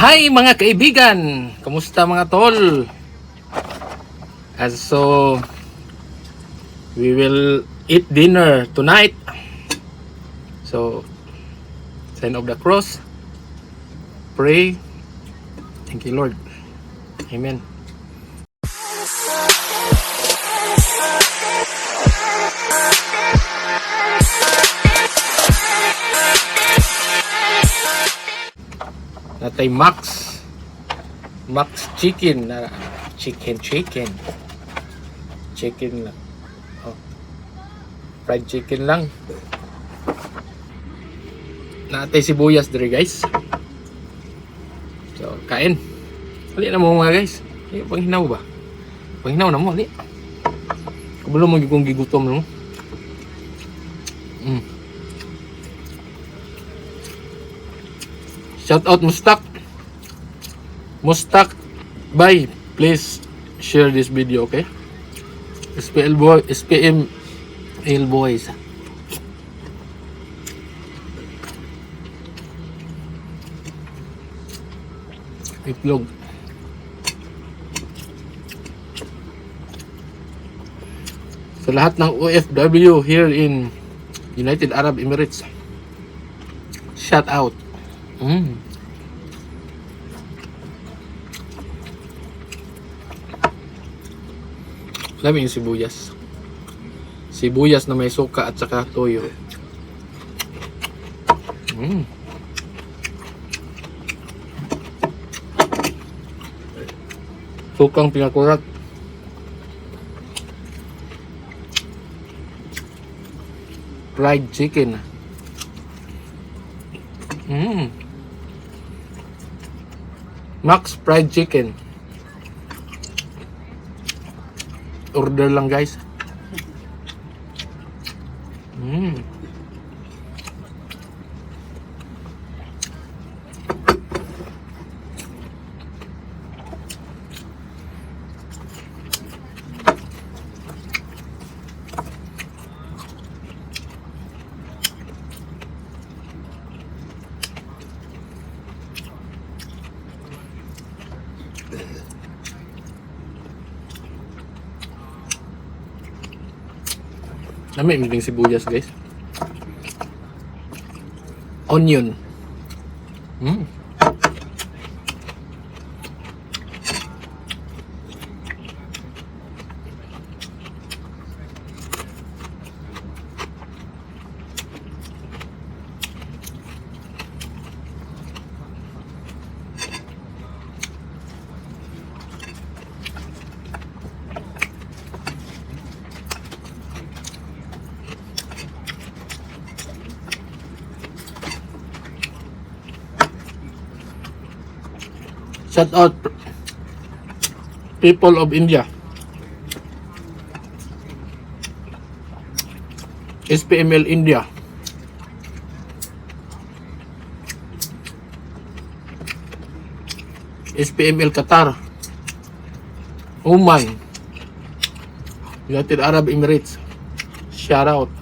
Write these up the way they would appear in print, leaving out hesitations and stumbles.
Hi mga kaibigan! Kamusta mga tol? So, we will eat dinner tonight. So, sign of the cross. Pray. Thank you Lord. Amen. Natay Max chicken na chicken lang. Oh. Fried chicken lang. Natay sibuyas dire guys. So kain. Ali na mo mga guys. Panghinaw ba? Panghinaw na mo ali. Kabalo mo gigong gigutom no. Shout out Mustak bye, please share this video, okay? SPM boys. Itlog. Sa lahat ng OFW here in United Arab Emirates, shout out. Lami yung sibuyas na may suka at saka toyo. Sukang pinakurat. Fried chicken. Max fried chicken. Order lang guys. Namay miling sibuyas guys. Onion. Shout out people of India. SPML India. SPML Qatar. Oman. United Arab Emirates. Shout out.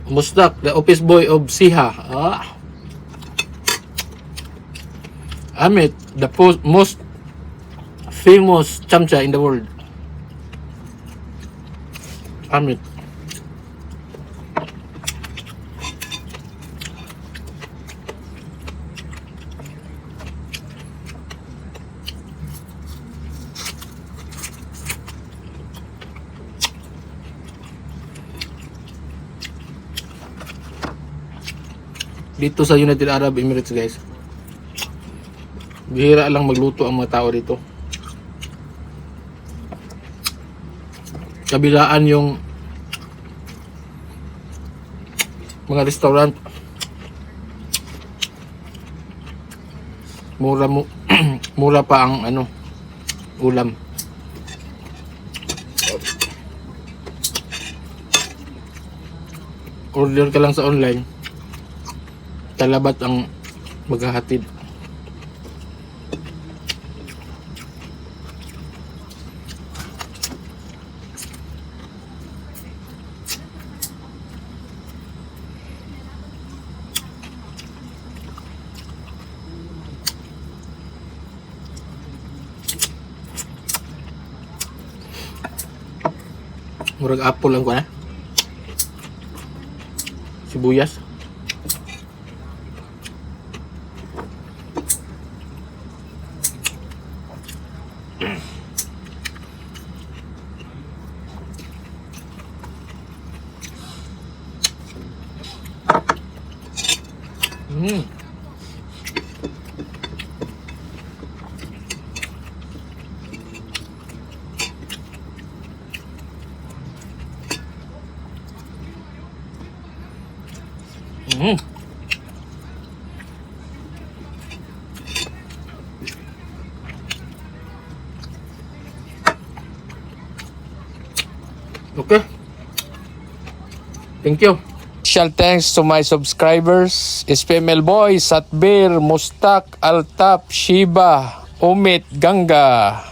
Mustak, the office boy of Siha. Amit, the most famous chamcha in the world. Amit. Dito sa United Arab Emirates guys, bihira lang magluto ang mga tao dito. Kabilaan yung mga restaurant, mura pa ang ulam. Order ka lang sa online, talabat ang maghahatid. Murag apple lang ko na. Sibuyas. Mm. Mm. Okay. Thank you. Special thanks to my subscribers, SPML Boy, Satbir, Mustak, Altap, Shiba, Umit, Ganga.